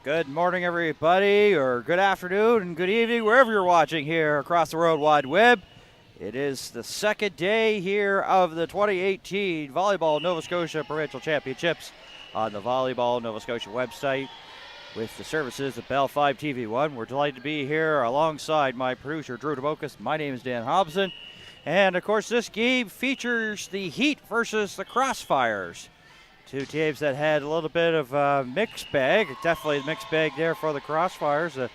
Good morning, everybody, or good afternoon and good evening, wherever you're watching here across the World Wide Web. It is the second day here of the 2018 Volleyball Nova Scotia Provincial Championships on the Volleyball Nova Scotia website with the services of Bell 5 TV1. We're delighted to be here alongside my producer, Drew DeBocas. My name is Dan Hobson. And, of course, this game features the Heat versus the Crossfires. Two teams that had a little bit of a mixed bag. Definitely a mixed bag there for the Crossfires. The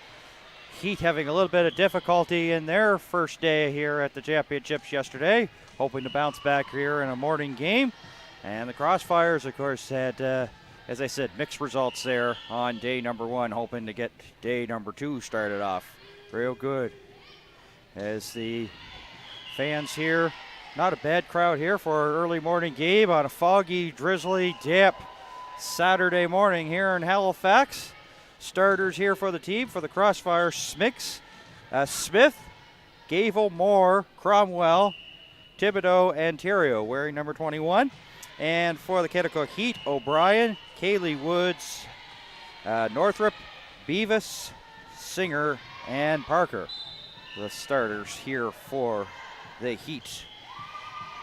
Heat having a little bit of difficulty in their first day here at the championships yesterday, hoping to bounce back here in a morning game. And the Crossfires, of course, had, as I said, mixed results there on day number one, hoping to get day number two started off real good. As the fans here, not a bad crowd here for an early morning game on a foggy, drizzly, damp Saturday morning here in Halifax. Starters here for the team, for the Crossfire, Smith, Gavel, Moore, Cromwell, Thibodeau, and Theriault wearing number 21. And for the Kennecott Heat, O'Brien, Kaylee Woods, Northrop, Beavis, Singer, and Parker. The starters here for the Heat.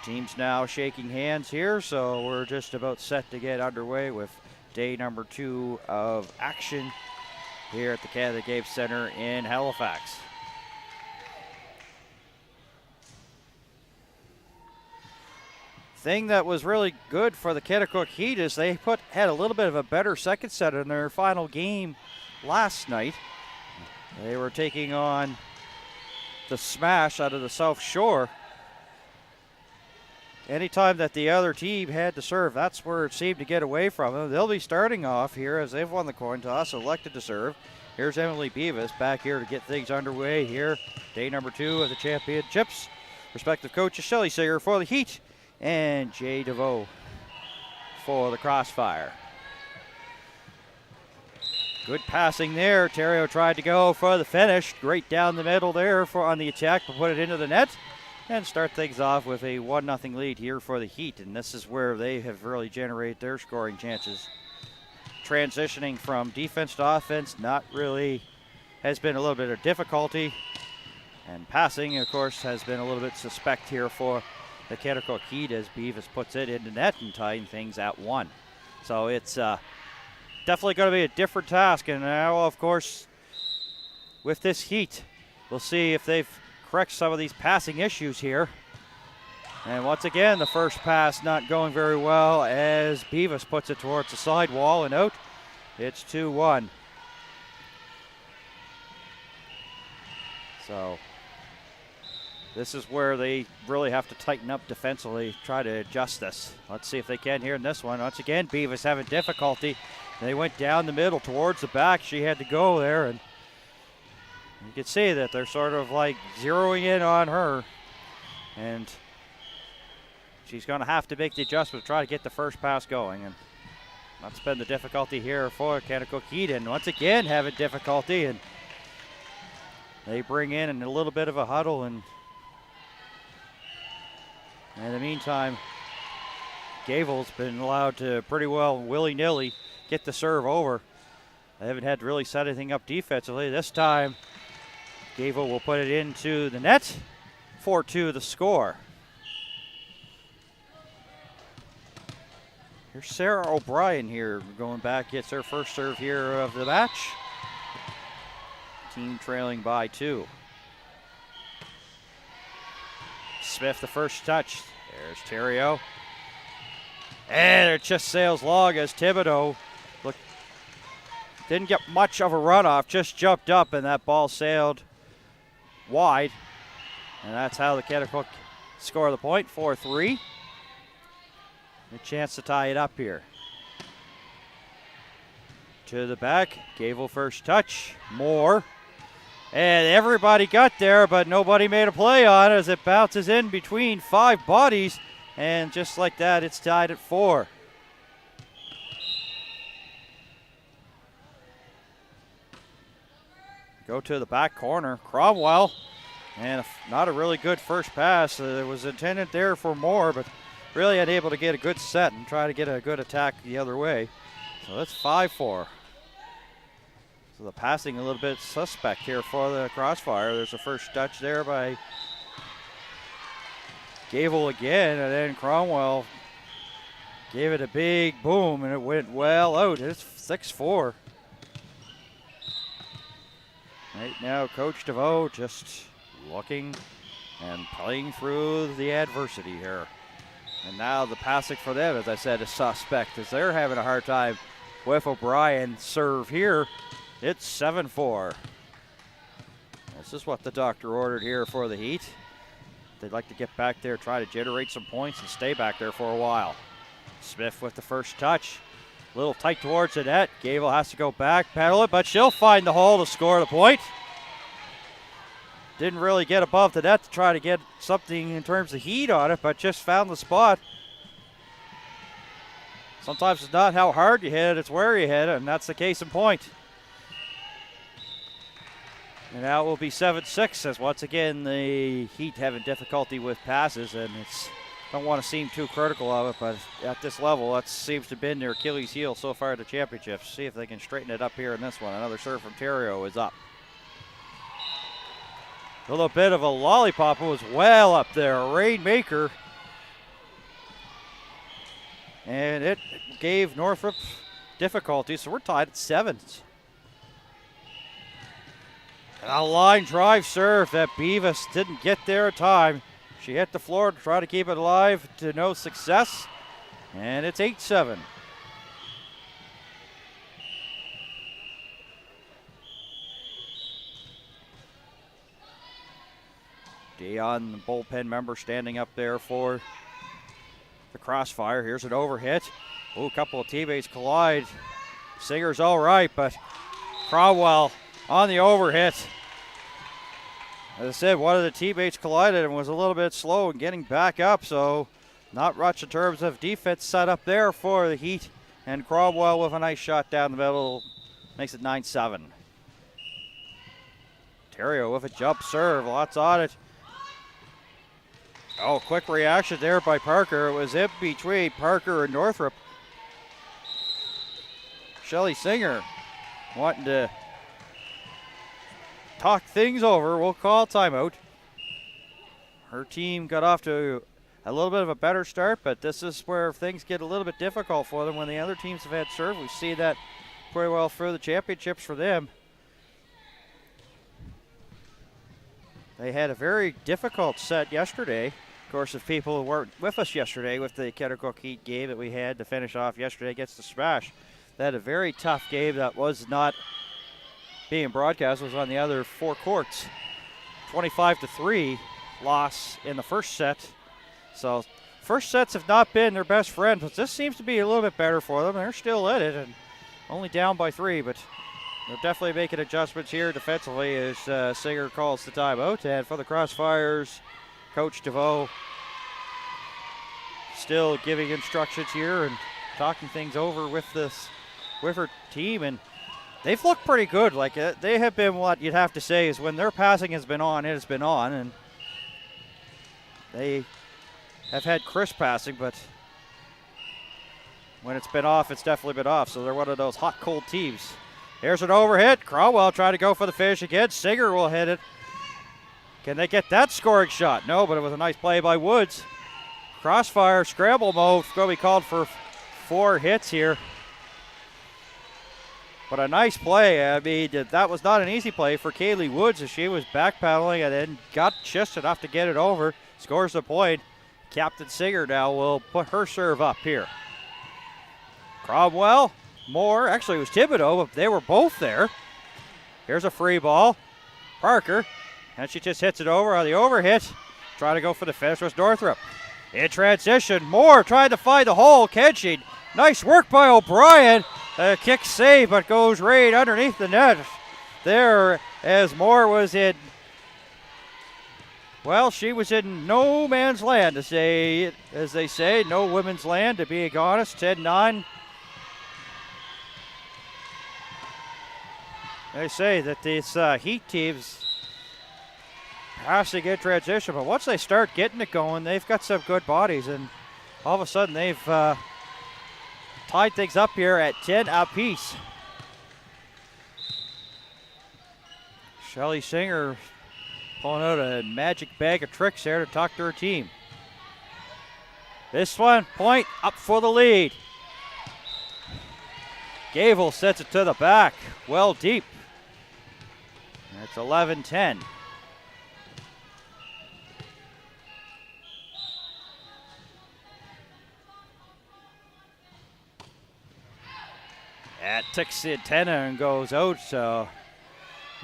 Teams now shaking hands here, so we're just about set to get underway with day number two of action here at the Canada Game Center in Halifax. Thing that was really good for the Kennecott Heat is they had a little bit of a better second set in their final game last night. They were taking on the Smash out of the South Shore. Anytime that the other team had to serve, that's where it seemed to get away from them. They'll be starting off here as they've won the coin toss, elected to serve. Here's Emily Beavis back here to get things underway here. Day number two of the championships. Respective coaches, Shelley Singer for the Heat and Jay DeVoe for the Crossfire. Good passing there. Theriault tried to go for the finish. Great down the middle there on the attack, but put it into the net. And start things off with a 1-0 lead here for the Heat, and this is where they have really generated their scoring chances. Transitioning from defense to offense has been a little bit of difficulty, and passing, of course, has been a little bit suspect here for the Kennecott Heat as Beavis puts it into net and tying things at 1. So it's definitely going to be a different task, and now, of course, with this Heat, we'll see if they've correct some of these passing issues here. And once again, the first pass not going very well as Beavis puts it towards the side wall and out. It's 2-1. So this is where they really have to tighten up defensively, try to adjust this. Let's see if they can here in this one. Once again, Beavis having difficulty. They went down the middle towards the back. She had to go there, and you can see that they're sort of like zeroing in on her, and she's going to have to make the adjustment to try to get the first pass going. And that's been the difficulty here for Kennecott Heat, and once again having difficulty, and they bring in a little bit of a huddle, and in the meantime, Gavel's been allowed to pretty well willy-nilly get the serve over. They haven't had to really set anything up defensively. This time, Gavel will put it into the net. 4-2 the score. Here's Sarah O'Brien here going back, gets her first serve here of the match. Team trailing by 2. Smith the first touch. There's Theriault. And it just sails long as Thibodeau didn't get much of a runoff, just jumped up and that ball sailed wide. And that's how the Kennecott score the point, 4-3. A chance to tie it up here. To the back, Gavel first touch, Moore. And everybody got there, but nobody made a play on it as it bounces in between 5 bodies. And just like that, it's tied at 4. Go to the back corner, Cromwell. And not a really good first pass. It was intended there for Moore, but really unable to get a good set and try to get a good attack the other way. So that's 5-4. So the passing a little bit suspect here for the Crossfire. There's a first touch there by Gable again, and then Cromwell gave it a big boom, and it went well out. It's 6-4. Right now, Coach DeVoe just looking and playing through the adversity here. And now the passing for them, as I said, is suspect, as they're having a hard time with O'Brien's serve here. It's 7-4. This is what the doctor ordered here for the Heat. They'd like to get back there, try to generate some points, and stay back there for a while. Smith with the first touch. A little tight towards the net. Gable has to go back, pedal it, but she'll find the hole to score the point. Didn't really get above the net to try to get something in terms of heat on it, but just found the spot. Sometimes it's not how hard you hit it, it's where you hit it, and that's the case in point. And now it will be 7-6, as once again the Heat having difficulty with passes, and it's don't want to seem too critical of it, but at this level, that seems to have been their Achilles heel so far in the championships. See if they can straighten it up here in this one. Another serve from Terrio is up. A little bit of a lollipop. It was well up there. A rainmaker. And it gave Northrop difficulty, so we're tied at 7. And a line drive serve that Beavis didn't get there in time. She hit the floor to try to keep it alive, to no success. And it's 8-7. Dion, the bullpen member, standing up there for the Crossfire. Here's an overhit. Oh, a couple of teammates collide. Singer's all right, but Cromwell on the overhit. As I said, one of the teammates collided and was a little bit slow in getting back up, so not much in terms of defense set up there for the Heat. And Cromwell with a nice shot down the middle makes it 9-7. Terrio with a jump serve, lots on it. Oh, quick reaction there by Parker. It was in between Parker and Northrop. Shelly Singer wanting to talk things over. We'll call timeout. Her team got off to a little bit of a better start, but this is where things get a little bit difficult for them when the other teams have had serve. We see that pretty well through the championships for them. They had a very difficult set yesterday. Of course, if people weren't with us yesterday with the Kettercook Heat game that we had to finish off yesterday against the Smash, they had a very tough game that was not being broadcast, was on the other four courts. 25-3 loss in the first set. So first sets have not been their best friend, but this seems to be a little bit better for them. They're still in it and only down by 3, but they're definitely making adjustments here defensively as Singer calls the timeout. And for the Crossfires, Coach DeVoe still giving instructions here and talking things over with her team, and they've looked pretty good. Like they have been, what you'd have to say is when their passing has been on, it has been on, and they have had crisp passing, but when it's been off, it's definitely been off. So they're one of those hot, cold teams. Here's an overhit. Cromwell trying to go for the finish again. Singer will hit it. Can they get that scoring shot? No, but it was a nice play by Woods. Crossfire scramble mode going to be called for 4 hits here. But a nice play. I mean, that was not an easy play for Kaylee Woods as she was backpedaling and then got just enough to get it over. Scores the point. Captain Singer now will put her serve up here. Cromwell, Moore, actually it was Thibodeau, but they were both there. Here's a free ball. Parker, and she just hits it over on the overhit. Trying to go for the finish was Northrop. In transition, Moore trying to find the hole. Catching. Nice work by O'Brien. A kick save, but goes right underneath the net there as Moore was in. Well, she was in no man's land, to say, as they say, no women's land, to be honest. 10-9. They say that these Heat teams passing in transition, but once they start getting it going, they've got some good bodies, and all of a sudden they've tied things up here at 10 apiece. Shelly Singer pulling out a magic bag of tricks there to talk to her team. This one, point up for the lead. Gable sets it to the back, well deep. It's 11-10. That ticks the antenna and goes out, so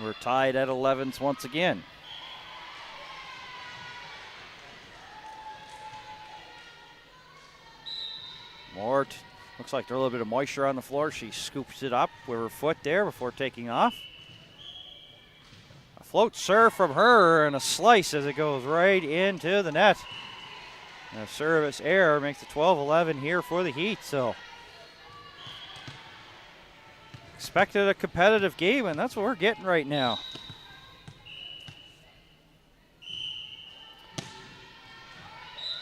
we're tied at 11s once again. Mort, looks like there's a little bit of moisture on the floor. She scoops it up with her foot there before taking off. A float serve from her and a slice as it goes right into the net. And a service error makes it 12-11 here for the Heat, so expected a competitive game, and that's what we're getting right now.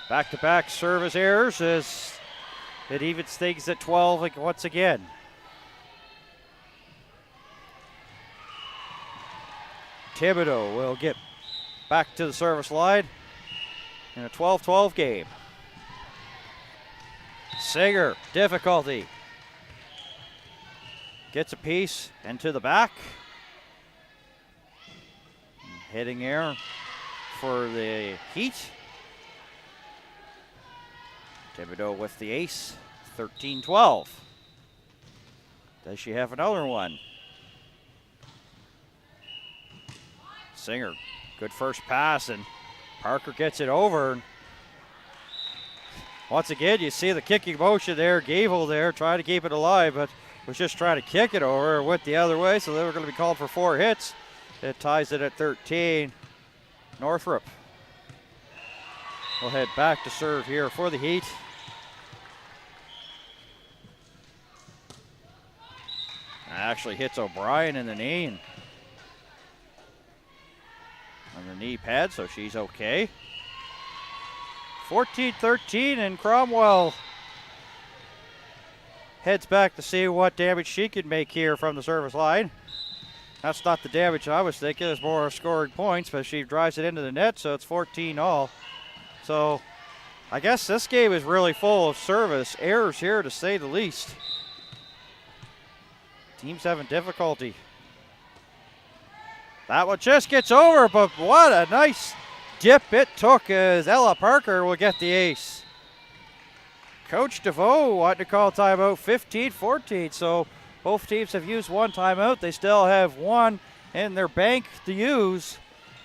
Back-to-back service errors as it evens things at 12 once again. Thibodeau will get back to the service line in a 12-12 game. Singer, difficulty. Gets a piece into the back. Hitting air for the Heat. Thibodeau with the ace, 13-12. Does she have another one? Singer, good first pass, and Parker gets it over. Once again, you see the kicking motion there. Gable there trying to keep it alive, but was just trying to kick it over. It went the other way, so they were going to be called for 4 hits. It ties it at 13. Northrop will head back to serve here for the Heat. Actually hits O'Brien in the knee and on the knee pad, so she's okay. 14-13, and Cromwell heads back to see what damage she can make here from the service line. That's not the damage I was thinking. It's more scoring points, but she drives it into the net, so it's 14-all. So I guess this game is really full of service errors here, to say the least. Team's having difficulty. That one just gets over, but what a nice dip it took as Ella Parker will get the ace. Coach DeVoe wanted to call timeout 15-14, so both teams have used one timeout. They still have one in their bank to use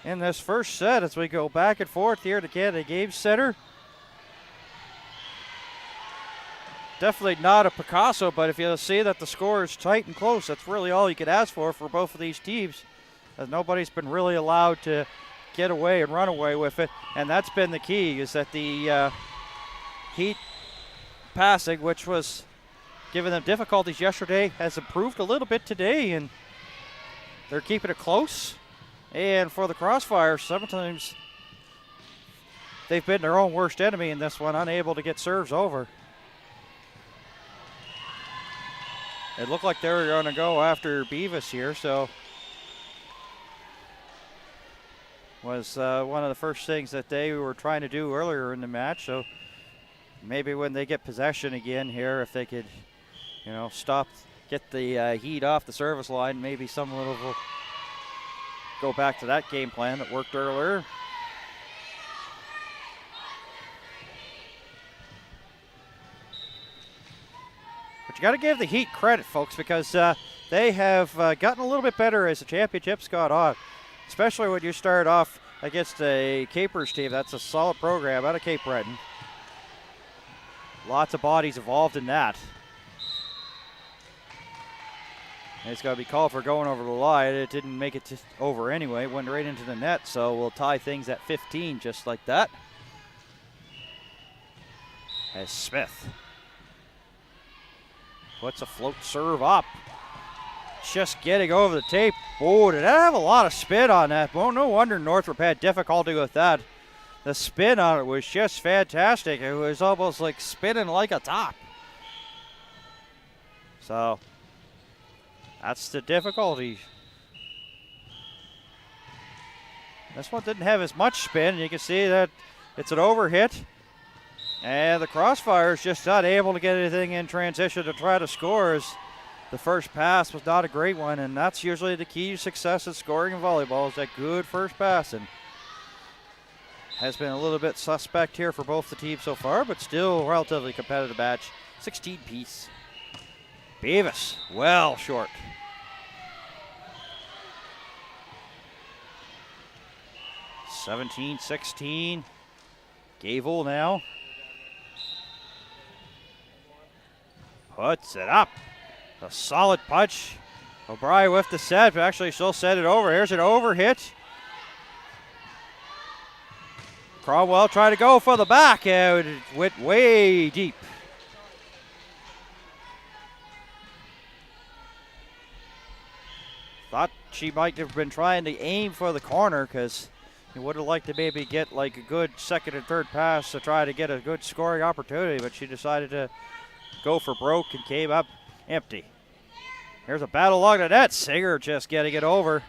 in this first set as we go back and forth here to Canada Game Center. Definitely not a Picasso, but if you see that the score is tight and close, that's really all you could ask for both of these teams, as nobody's been really allowed to get away and run away with it. And that's been the key, is that the Heat passing, which was giving them difficulties yesterday, has improved a little bit today, and they're keeping it close. And for the Crossfires, sometimes they've been their own worst enemy in this one, unable to get serves over. It looked like they were going to go after Beavis here, so was one of the first things that they were trying to do earlier in the match. So maybe when they get possession again here, if they could, stop, get the Heat off the service line, maybe some little will go back to that game plan that worked earlier. But you got to give the Heat credit, folks, because they have gotten a little bit better as the championships got on, especially when you start off against a Capers team. That's a solid program out of Cape Breton. Lots of bodies involved in that. And it's going to be called for going over the line. It didn't make it over anyway. It went right into the net, so we'll tie things at 15 just like that. As Smith puts a float serve up. Just getting over the tape. Oh, did that have a lot of spin on that? Well, no wonder Northrop had difficulty with that. The spin on it was just fantastic. It was almost like spinning like a top. So that's the difficulty. This one didn't have as much spin. You can see that it's an overhit. And the Crossfires just not able to get anything in transition to try to score, as the first pass was not a great one, and that's usually the key to success in scoring in volleyball, is that good first pass. And has been a little bit suspect here for both the teams so far, but still relatively competitive match. 16 piece. Beavis, well short. (17-16). Gable now. Puts it up. A solid punch. O'Brien with the set, but actually she'll set it over. Here's an overhit. Cromwell trying to go for the back, and it went way deep. Thought she might have been trying to aim for the corner, because you would have liked to maybe get like a good second and third pass to try to get a good scoring opportunity, but she decided to go for broke and came up empty. Here's a battle along the net. Singer just getting it over.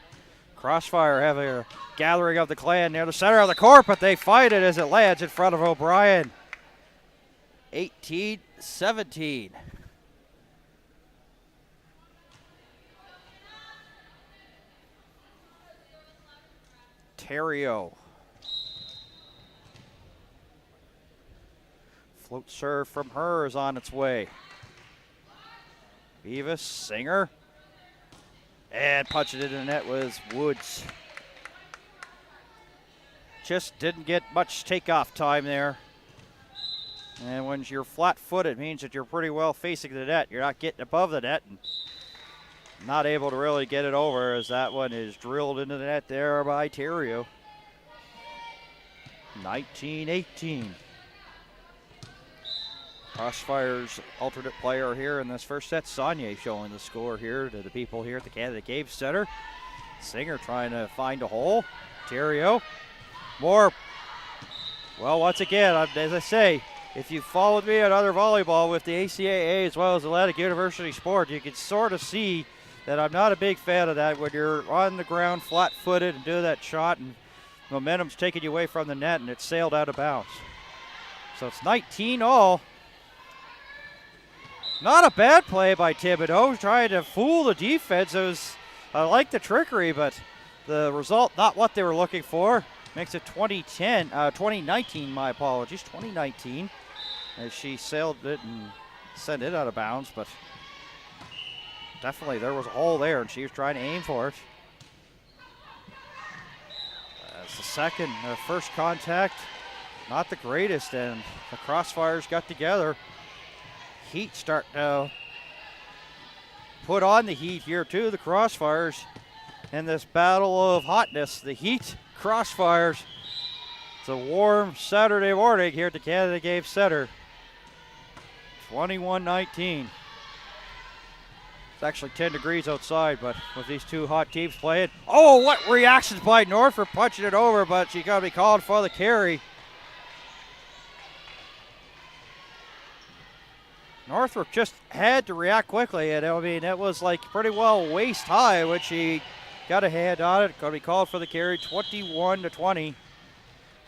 Crossfire having a gathering of the clan near the center of the court, but they fight it as it lands in front of O'Brien. 18-17. Terrio. Float serve from her is on its way. Beavis, Singer. And punching it in the net was Woods. Just didn't get much takeoff time there. And when you're flat-footed, it means that you're pretty well facing the net. You're not getting above the net and not able to really get it over, as that one is drilled into the net there by Terrio. 19-18. Crossfire's alternate player here in this first set, Saunier, showing the score here to the people here at the Canada Games Center. Singer trying to find a hole. Terrio. More. Well, once again, as I say, if you followed me on other volleyball with the ACAA as well as Atlantic University Sport, you can sort of see that I'm not a big fan of that when you're on the ground flat-footed and do that shot and momentum's taking you away from the net and it's sailed out of bounds. So it's 19-all. Not a bad play by Thibodeau, trying to fool the defense. I like the trickery, but the result not what they were looking for. Makes it 2019, my apologies, 2019, as she sailed it and sent it out of bounds, but definitely there was a hole there and she was trying to aim for it. That's the first contact, not the greatest, and the Crossfires got together. Heat start to put on the heat here too, the Crossfires, in this battle of hotness. The Heat, Crossfires. It's a warm Saturday morning here at the Canada Games Center. 21-19. It's actually 10 degrees outside, but with these two hot teams playing. Oh, what reactions by North punching it over, but she got to be called for the carry. Northrop just had to react quickly, and I mean, it was like pretty well waist high when she got a hand on it. Going to be called for the carry, 21-20.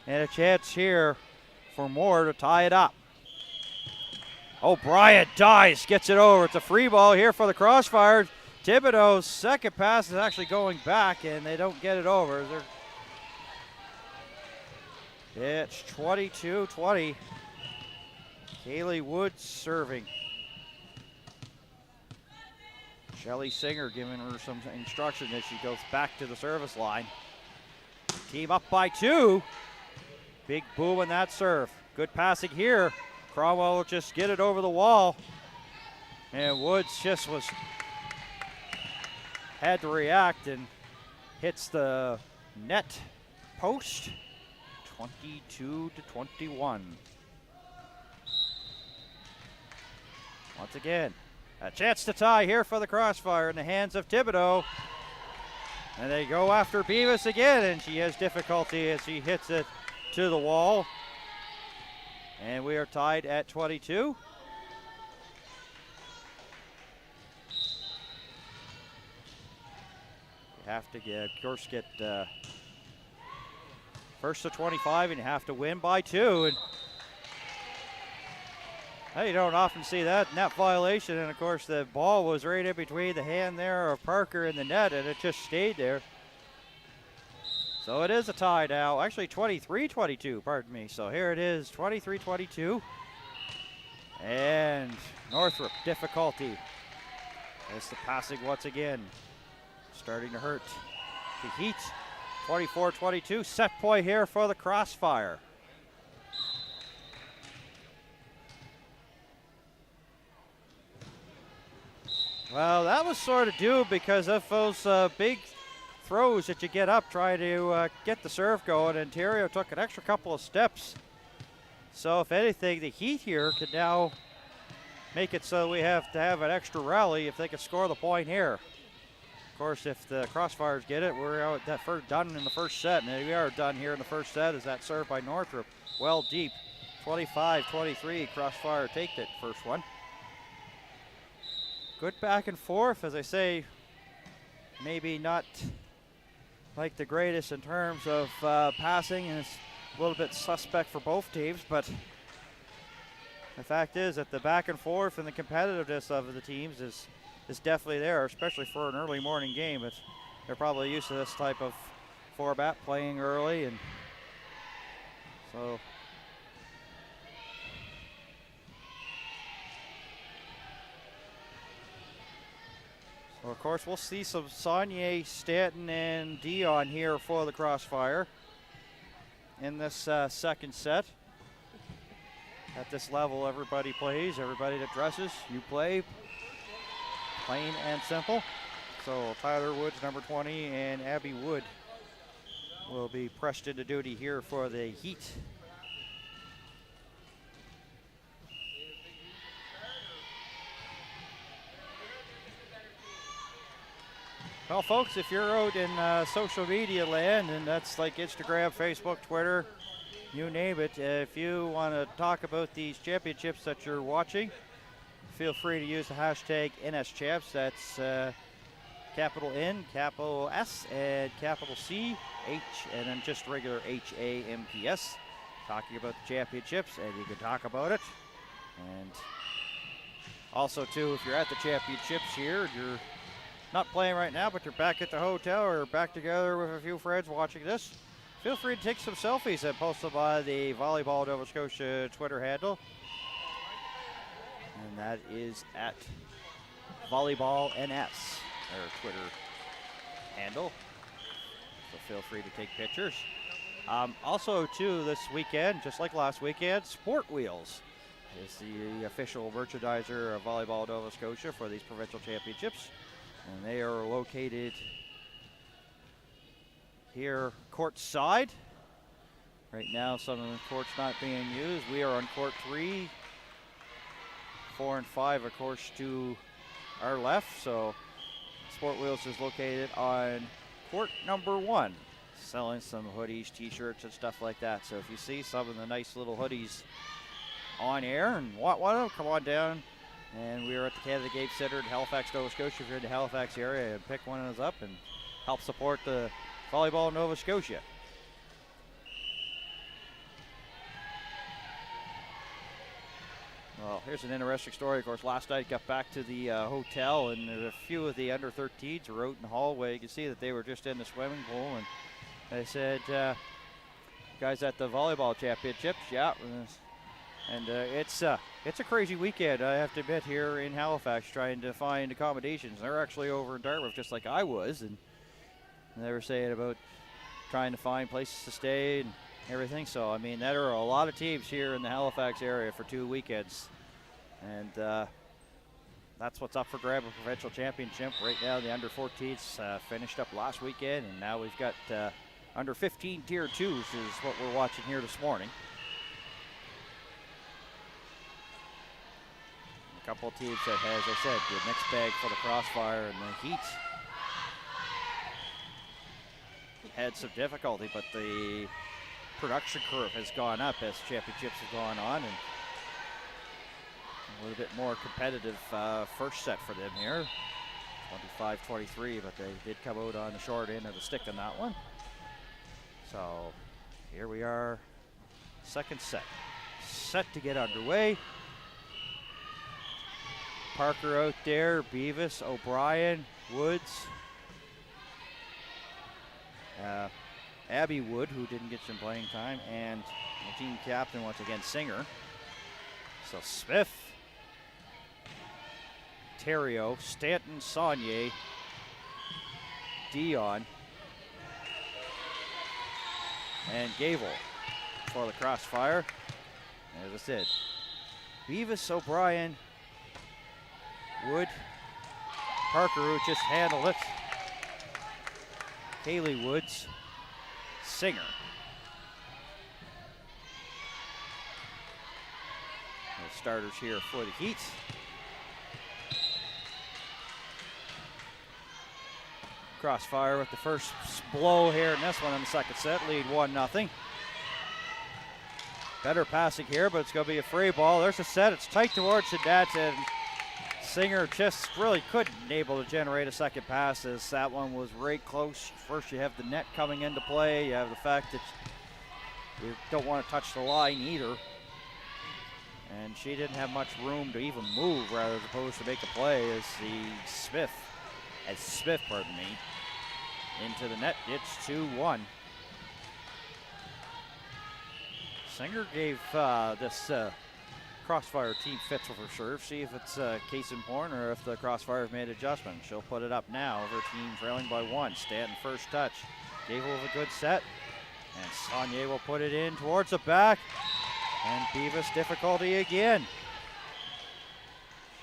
And a chance here for Moore to tie it up. O'Brien dies, gets it over. It's a free ball here for the Crossfires. Thibodeau's second pass is actually going back, and they don't get it over. It's 22-20. Kaylee Woods serving. Shelly Singer giving her some instruction as she goes back to the service line. Team up by 2. Big boom in that serve. Good passing here. Cromwell will just get it over the wall. And Woods just had to react and hits the net post. 22-21. Once again, a chance to tie here for the Crossfire in the hands of Thibodeau. And they go after Beavis again, and she has difficulty as she hits it to the wall. And we are tied at 22. You have to, of course, get First to 25, and you have to win by 2. And you don't often see that net violation. And of course, the ball was right in between the hand there of Parker and the net, and it just stayed there. So it is a tie now. Actually, 23-22, pardon me. So here it is, 23-22. And Northrop, difficulty. As the passing once again starting to hurt the Heat. 24-22, set point here for the Crossfire. Well, that was sort of due because of those big throws that you get up trying to get the serve going. Ontario took an extra couple of steps. So if anything, the Heat here could now make it so we have to have an extra rally if they can score the point here. Of course, if the Crossfires get it, we're out that done in the first set, and we are done here in the first set. Is that serve by Northrop? Well deep, 25-23. Crossfire take it first one. Good back and forth, as I say. Maybe not like the greatest in terms of passing, and it's a little bit suspect for both teams, but the fact is that the back and forth and the competitiveness of the teams is definitely there, especially for an early morning game. But they're probably used to this type of format, playing early, and so of course we'll see some Saunier, Stanton, and Dion here for the Crossfire in this second set. At this level, everybody plays, everybody that dresses, you play. Plain and simple. So Tyler Woods, number 20, and Abby Wood will be pressed into duty here for the Heat. Well, folks, if you're out in social media land, and that's like Instagram, Facebook, Twitter, you name it, if you want to talk about these championships that you're watching, feel free to use the hashtag NSChamps. That's capital N, capital S, and capital C, H, and then just regular HAMPS. Talking about the championships, and you can talk about it. And also, too, if you're at the championships here, you're not playing right now, but you're back at the hotel or back together with a few friends watching this, feel free to take some selfies and post them by the Volleyball Nova Scotia Twitter handle. And that is at VolleyballNS, their Twitter handle. So feel free to take pictures. Also, too, this weekend, just like last weekend, Sport Wheels is the official merchandiser of Volleyball Nova Scotia for these provincial championships. And they are located here court side. Right now, some of the courts not being used. We are on court 3. 4 and 5, of course, to our left. So Sport Wheels is located on court number 1, selling some hoodies, t-shirts, and stuff like that. So if you see some of the nice little hoodies on air and want them, come on down. And we are at the Canada Game Center in Halifax, Nova Scotia. If you're in the Halifax area, and pick one of those up and help support the Volleyball Nova Scotia. Well, here's an interesting story. Of course, last night got back to the hotel, and a few of the under-13s were out in the hallway. You can see that they were just in the swimming pool, and they said, guys at the volleyball championships, yeah. And it's a crazy weekend, I have to admit, here in Halifax, trying to find accommodations. They're actually over in Dartmouth, just like I was, and they were saying about trying to find places to stay and everything. So, I mean, there are a lot of teams here in the Halifax area for 2 weekends. And that's what's up for grab, a provincial championship. Right now, the under-14s finished up last weekend, and now we've got under-15 Tier 2s is what we're watching here this morning. A couple of teams that, as I said, the mixed bag for the Crossfire and the Heat had some difficulty, but the production curve has gone up as championships have gone on, and a little bit more competitive first set for them here. 25-23, but they did come out on the short end of the stick on that one. So Here we are, second set. Set to get underway. Parker out there, Beavis, O'Brien, Woods. Abby Wood, who didn't get some playing time, and the team captain once again, Singer. So Smith, Terrio, Stanton, Saunier, Dion, and Gable for the Crossfire. As I said, Beavis, O'Brien, Wood, Parker, who just handled it, Kaylee Woods, Singer. The starters here for the Heat. Crossfire with the first blow here in this one in the second set, lead 1-0. Better passing here, but it's going to be a free ball. There's a set, it's tight towards the net, and Singer just really couldn't able to generate a second pass as that one was right close. First you have the net coming into play, you have the fact that you don't want to touch the line either. And she didn't have much room to even move rather as opposed to make a play as Smith, into the net. It's 2-1. Singer gave this Crossfire team fits with her serve. See if it's case in point or if the Crossfire have made adjustments. She'll put it up now. Her team trailing by 1. Stanton first touch. Gable with a good set. And Saunier will put it in towards the back. And Beavis difficulty again.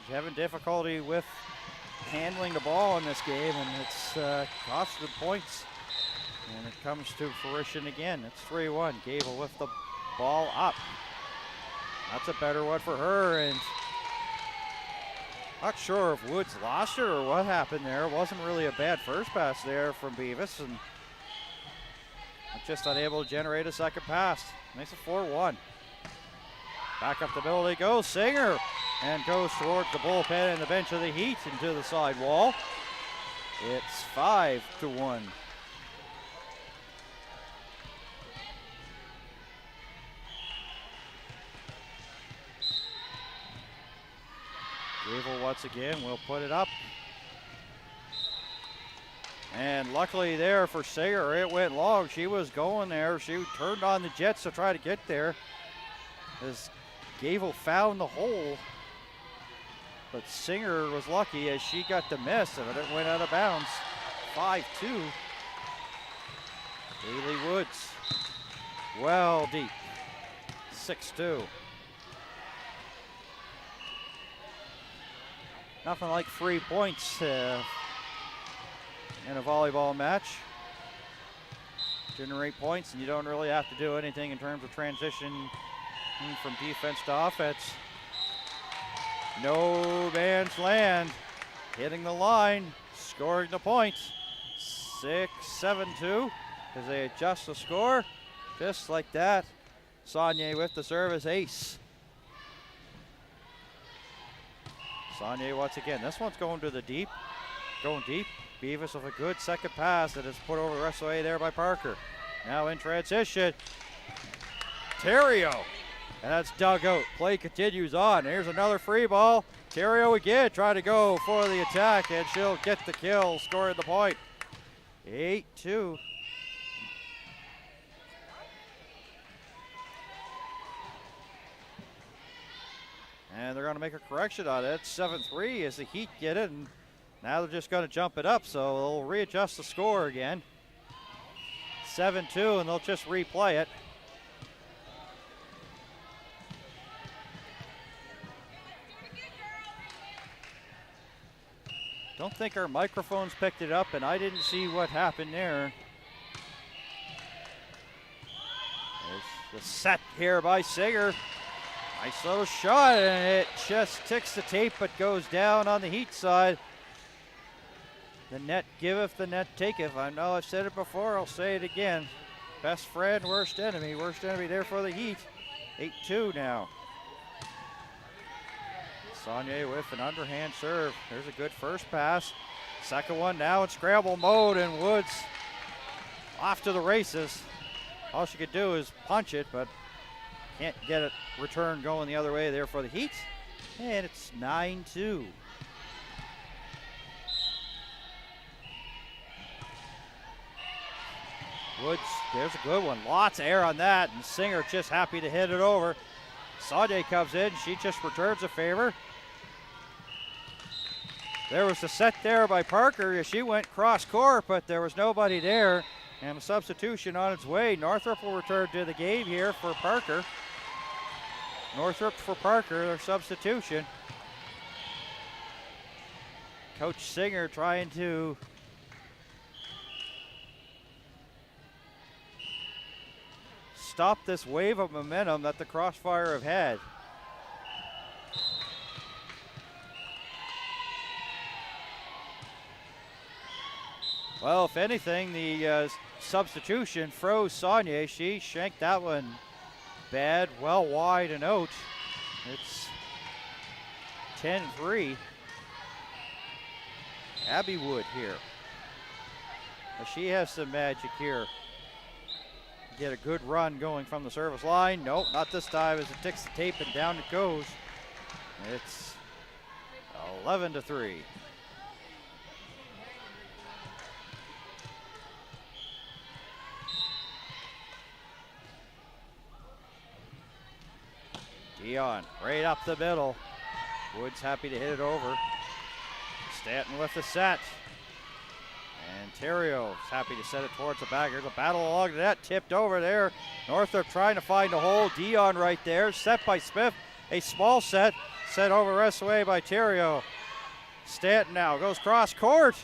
She's having difficulty with handling the ball in this game, and it's costed points. And it comes to fruition again. It's 3-1. Gable with the ball up. That's a better one for her, and not sure if Woods lost her or what happened there. It wasn't really a bad first pass there from Beavis, and just unable to generate a second pass. Makes it 4-1. Back up the middle they go. Singer, and goes towards the bullpen and the bench of the Heat into the side wall. It's 5-1. Gable once again will put it up. And luckily there for Singer, it went long. She was going there. She turned on the jets to try to get there as Gable found the hole. But Singer was lucky as she got the miss, and it went out of bounds. 5-2. Kaylee Woods, well deep. 6-2. Nothing like 3 points in a volleyball match. Generate points, and you don't really have to do anything in terms of transition from defense to offense. No man's land. Hitting the line, scoring the points. 6-7-2 as they adjust the score. Just like that. Saunier with the service ace. Saunier once again. This one's going to the deep. Going deep. Beavis with a good second pass that is put over the rest of the way there by Parker. Now in transition. Terrio. And that's dug out. Play continues on. Here's another free ball. Terrio again trying to go for the attack, and she'll get the kill, scoring the point. 8-2. And they're going to make a correction on it. 7-3 as the Heat get it, and now they're just going to jump it up, so they'll readjust the score again. 7-2, and they'll just replay it. Don't think our microphones picked it up, and I didn't see what happened there. There's the set here by Singer. Nice little shot, and it just ticks the tape, but goes down on the Heat side. The net giveth, the net taketh. I know I've said it before, I'll say it again. Best friend, worst enemy. Worst enemy there for the Heat. 8-2 now. Saunier with an underhand serve. There's a good first pass. Second one now in scramble mode, and Woods off to the races. All she could do is punch it, but can't get it return going the other way there for the Heat. And it's 9-2. Woods, there's a good one. Lots of air on that, and Singer just happy to hit it over. Saunier comes in. She just returns a favor. There was a set there by Parker. She went cross court, but there was nobody there. And a substitution on its way. Northrop will return to the game here for Parker. Northrop for Parker, their substitution. Coach Singer trying to stop this wave of momentum that the Crossfire have had. Well, if anything, the substitution froze Saunier. She shanked that one bad, well wide and out. It's 10-3. Abby Wood here. She has some magic here. Get a good run going from the service line. Nope, not this time as it ticks the tape and down it goes. It's 11-3. Dion right up the middle. Woods happy to hit it over. Stanton with the set. And Terrio is happy to set it towards the back. There's a battle along the net, tipped over there. Northrop trying to find a hole. Dion right there, set by Smith. A small set, set over the rest of the way by Terrio. Stanton now goes cross court.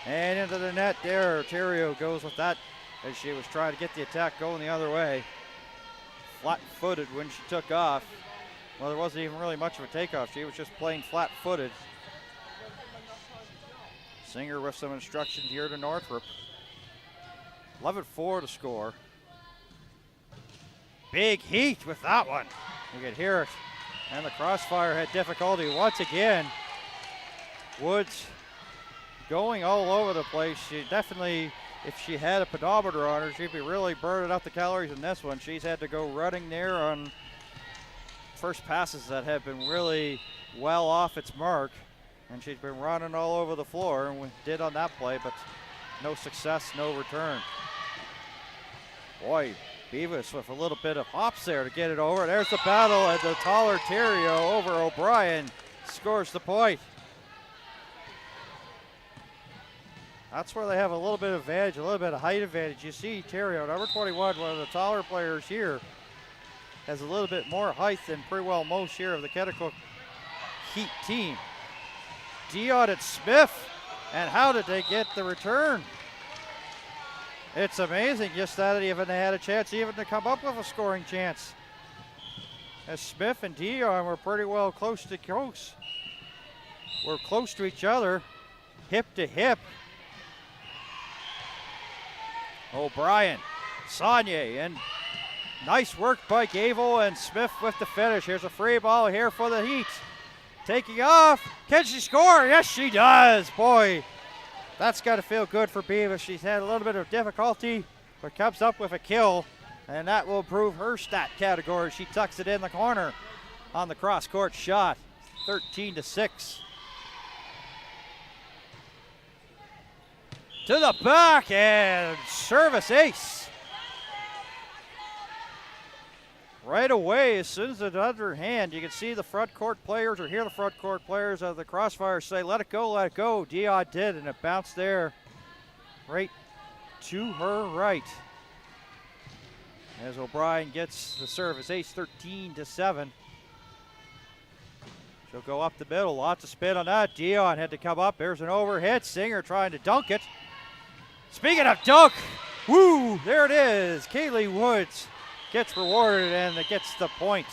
And into the net there. Terrio goes with that as she was trying to get the attack going the other way. Flat-footed when she took off. Well, there wasn't even really much of a takeoff. She was just playing flat-footed. Singer with some instructions here to Northrop. 11-4 to score. Big heat with that one. You could hear it. And the Crossfire had difficulty once again. Woods going all over the place. She definitely, if she had a pedometer on her, she'd be really burning up the calories in this one. She's had to go running there on first passes that have been really well off its mark. And she's been running all over the floor, and we did on that play, but no success, no return. Boy, Beavis with a little bit of hops there to get it over. There's the battle, and the taller Terrio over O'Brien scores the point. That's where they have a little bit of advantage, a little bit of height advantage. You see Terrio, number 21, one of the taller players here, has a little bit more height than pretty well most here of the Kennecott Heat team. Dion at Smith, and how did they get the return? It's amazing just that even they had a chance even to come up with a scoring chance. As Smith and Dion were pretty well close to close. We're close to each other, hip to hip. O'Brien, Saunier, and nice work by Gable and Smith with the finish. Here's a free ball here for the Heat. Taking off, can she score? Yes, she does. Boy, that's got to feel good for Beavis. She's had a little bit of difficulty, but comes up with a kill, and that will improve her stat category. She tucks it in the corner on the cross-court shot, 13-6. To the back, and service ace. Right away, as soon as it's underhand, you can see the front court players or hear the front court players of the Crossfire say, let it go, let it go. Dion did, and it bounced there right to her right. As O'Brien gets the service ace, 13-7. She'll go up the middle, lots of spin on that. Dion had to come up, there's an overhit. Singer trying to dunk it. Speaking of dunk, woo, there it is. Kaylee Woods gets rewarded, and it gets the point.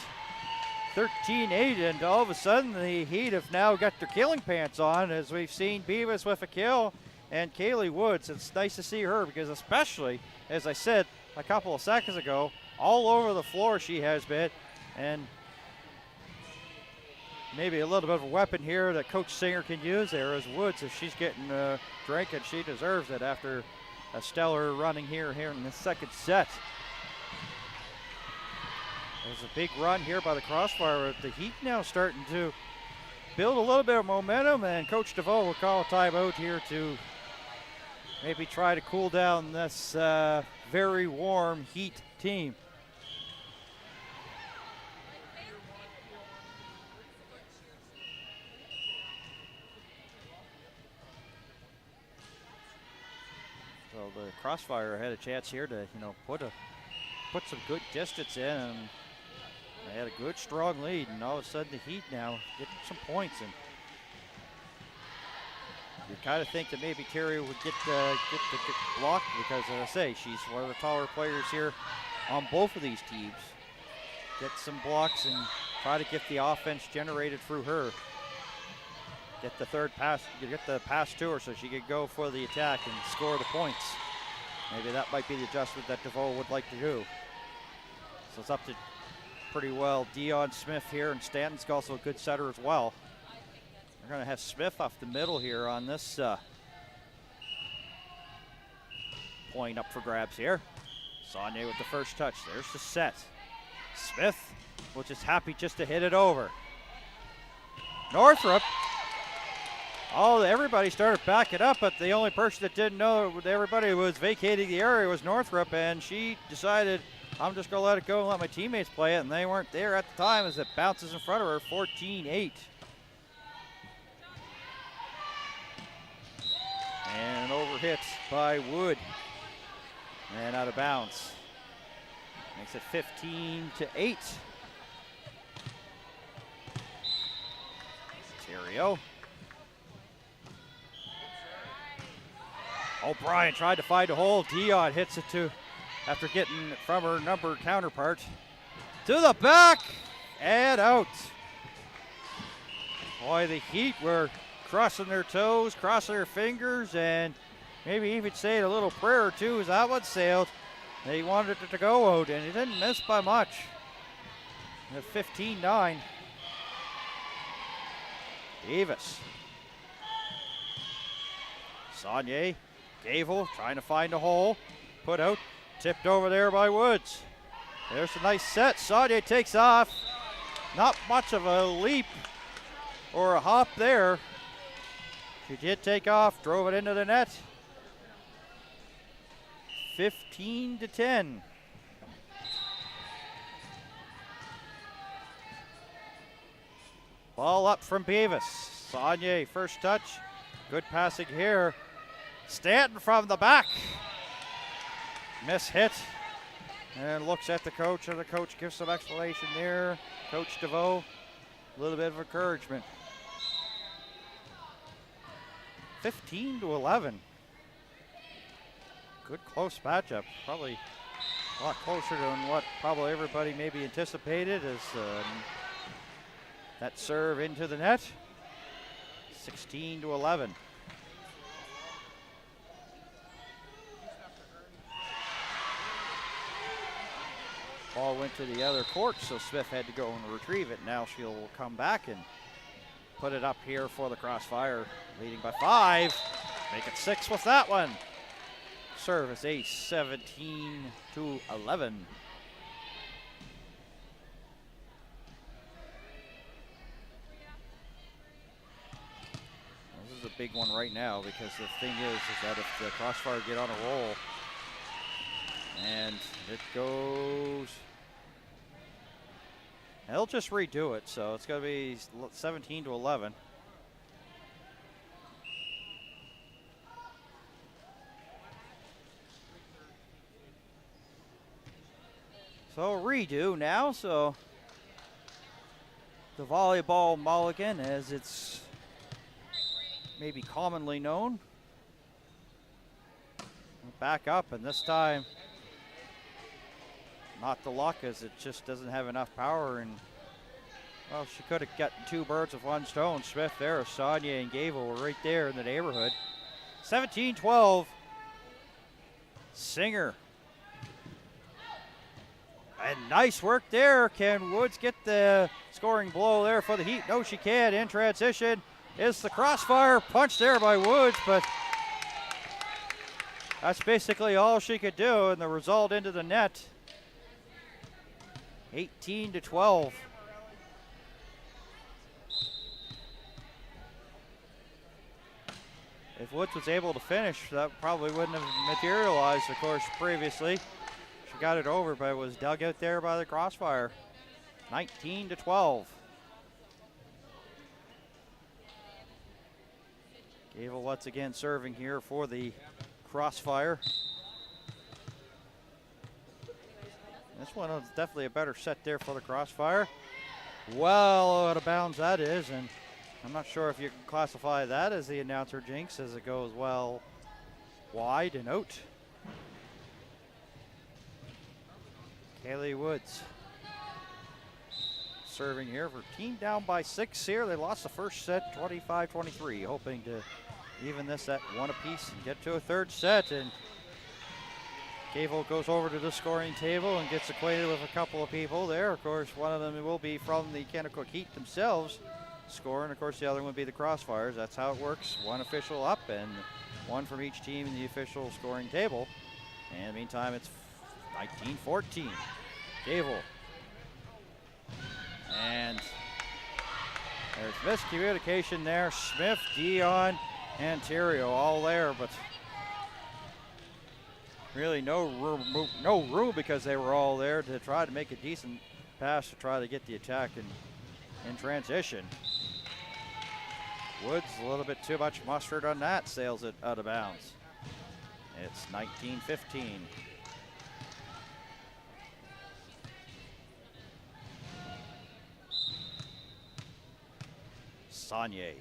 13-8, and all of a sudden the Heat have now got their killing pants on, as we've seen Beavis with a kill and Kaylee Woods. It's nice to see her because, especially, as I said a couple of seconds ago, all over the floor she has been, and maybe a little bit of a weapon here that Coach Singer can use there is Woods. If she's getting a drink, and she deserves it after a stellar running here in the second set. There's a big run here by the Crossfire, with the Heat now starting to build a little bit of momentum, and Coach DeVoe will call a timeout here to maybe try to cool down this very warm Heat team. So the Crossfire had a chance here to, put some good distance in, and they had a good, strong lead, and all of a sudden the Heat now getting some points, and you kind of think that maybe Terry would get blocked because, as I say, she's one of the taller players here on both of these teams. Get some blocks and try to get the offense generated through her. Get the third pass, get the pass to her so she could go for the attack and score the points. Maybe that might be the adjustment that DeVoe would like to do. So it's up to pretty well Dion Smith here, and Stanton's also a good setter as well. We're going to have Smith off the middle here on this point up for grabs here. Saunier with the first touch. There's the set. Smith was just happy just to hit it over. Northrup. Oh, everybody started backing up, but the only person that didn't know that everybody was vacating the area was Northrup, and she decided, I'm just going to let it go and let my teammates play it, and they weren't there at the time as it bounces in front of her, 14-8. And an overhit by Wood, and out of bounds. Makes it 15-8. Terrio. O'Brien tried to find a hole. Dion hits it after getting it from her number counterpart. To the back and out. Boy, the Heat were crossing their toes, crossing their fingers, and maybe even saying a little prayer or two as that one sailed. They wanted it to go out, and it didn't miss by much. At 15-9. Davis. Saunier. Gavel trying to find a hole. Put out. Tipped over there by Woods. There's a nice set. Saunier takes off. Not much of a leap or a hop there. She did take off. Drove it into the net. 15-10. Ball up from Beavis. Saunier, first touch. Good passing here. Stanton from the back. Miss hit. And looks at the coach, and the coach gives some explanation there. Coach DeVoe, a little bit of encouragement. 15-11. Good close matchup. Probably a lot closer than what probably everybody maybe anticipated as that serve into the net. 16-11. Ball went to the other court, so Smith had to go and retrieve it. Now she'll come back and put it up here for the Crossfire, leading by 5. Make it 6 with that one. Service ace, 17-11. This is a big one right now, because the thing is that if the Crossfire get on a roll, and it goes, they'll just redo it, so it's going to be 17-11. So redo now, so the volleyball mulligan, as it's maybe commonly known. Back up, and this time not the luck, as it just doesn't have enough power, and well, she could have gotten 2 birds with 1 stone. Smith there, Saunier and Gavel were right there in the neighborhood. 17-12. Singer. And nice work there. Can Woods get the scoring blow there for the Heat? No, she can't. In transition is the Crossfire. Punch there by Woods, but That's basically all she could do, and the result into the net. 18-12. If Woods was able to finish, that probably wouldn't have materialized, of course, previously. She got it over, but it was dug out there by the Crossfire. 19-12. Gable once again serving here for the Crossfire. This one was definitely a better set there for the Crossfire. Well out of bounds that is, and I'm not sure if you can classify that as the announcer jinx as it goes well wide and out. Kaylee Woods serving here for team down by 6 here. They lost the first set 25-23, hoping to even this at one apiece and get to a third set. And Cable goes over to the scoring table and gets acquainted with a couple of people there. Of course, one of them will be from the Kennecott Heat themselves scoring. Of course, the other one will be the Crossfires. That's how it works. One official up and one from each team in the official scoring table. And meantime, it's 19-14. Cable. And there's miscommunication there. Smith, Dion, and Terrio all there, but really no room because they were all there to try to make a decent pass to try to get the attack in transition. Woods, a little bit too much mustard on that, sails it out of bounds. It's 19-15. Saunier.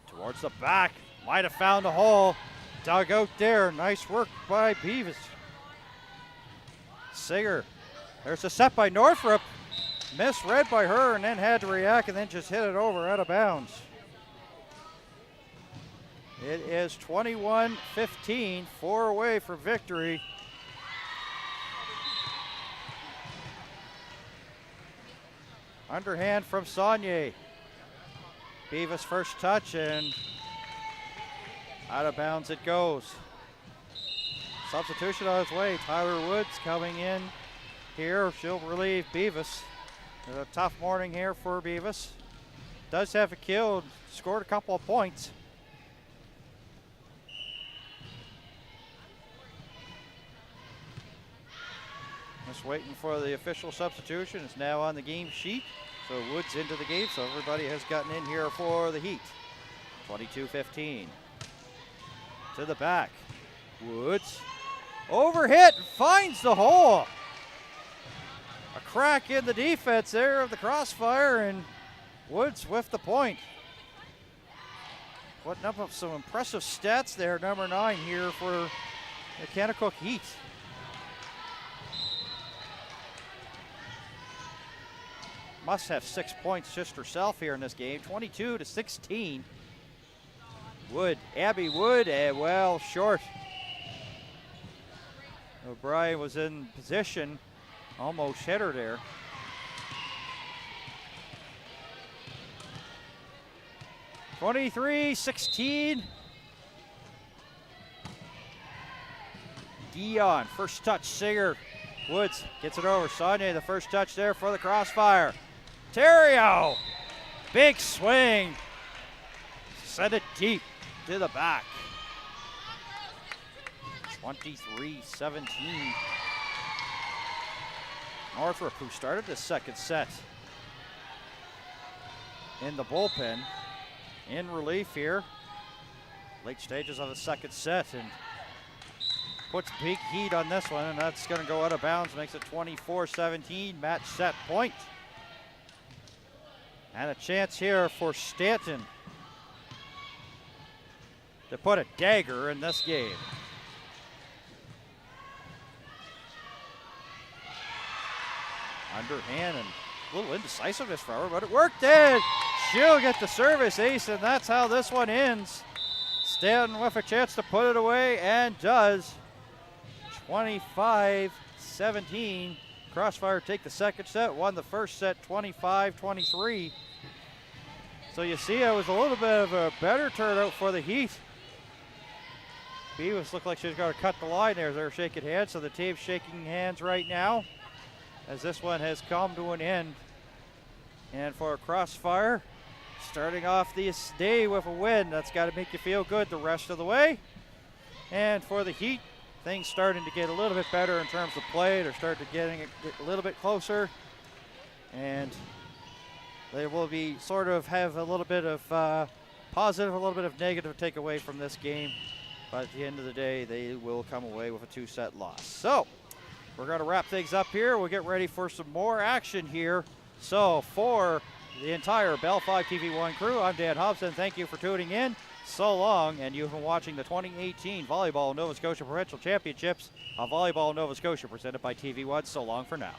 Towards the back, might have found a hole. Dug out there, nice work by Beavis. Singer, there's a set by Northrop. Misread by her and then had to react and then just hit it over out of bounds. It is 21-15, 4 away for victory. Underhand from Saunier. Beavis first touch and out of bounds it goes. Substitution on its way. Tyler Woods coming in here. She'll relieve Beavis. A tough morning here for Beavis. Does have a kill, scored a couple of points. Just waiting for the official substitution. It's now on the game sheet. So Woods into the game, so everybody has gotten in here for the Heat. 22-15. To the back. Woods. Overhit, finds the hole. A crack in the defense there of the Crossfire, and Woods with the point. Putting up some impressive stats there, number 9 here for the Kennecott Heat. Must have 6 points just herself here in this game. 22-16. Wood, Abby Wood, well, short. O'Brien was in position, almost hit her there. (23-16). Dion, first touch, Singer. Woods gets it over. Saunier, the first touch there for the Crossfire. Terrio, big swing. Send it deep to the back. 23-17. Northrop, who started the second set in the bullpen, in relief here. Late stages of the second set, and puts big heat on this one, and that's going to go out of bounds, makes it 24-17, match set point. And a chance here for Stanton to put a dagger in this game. Underhand and a little indecisiveness for her, but it worked in. She'll get the service ace, and that's how this one ends. Stanton with a chance to put it away, and does. 25-17. Crossfire take the second set, won the first set 25-23. So you see it was a little bit of a better turnout for the Heat. Beavis looked like she was going to cut the line there. They're shaking hands, so the team's shaking hands right now as this one has come to an end. And for Crossfire, starting off this day with a win, that's got to make you feel good the rest of the way. And for the Heat, things starting to get a little bit better in terms of play. They're starting to get a little bit closer, and they will be sort of have a little bit of positive, a little bit of negative to take away from this game. But at the end of the day, they will come away with a 2-set loss. So we're going to wrap things up here. We'll get ready for some more action here. So for the entire Bell 5 TV1 crew, I'm Dan Hobson. Thank you for tuning in. So long, and you've been watching the 2018 Volleyball Nova Scotia Provincial Championships on Volleyball Nova Scotia, presented by TV1. So long for now.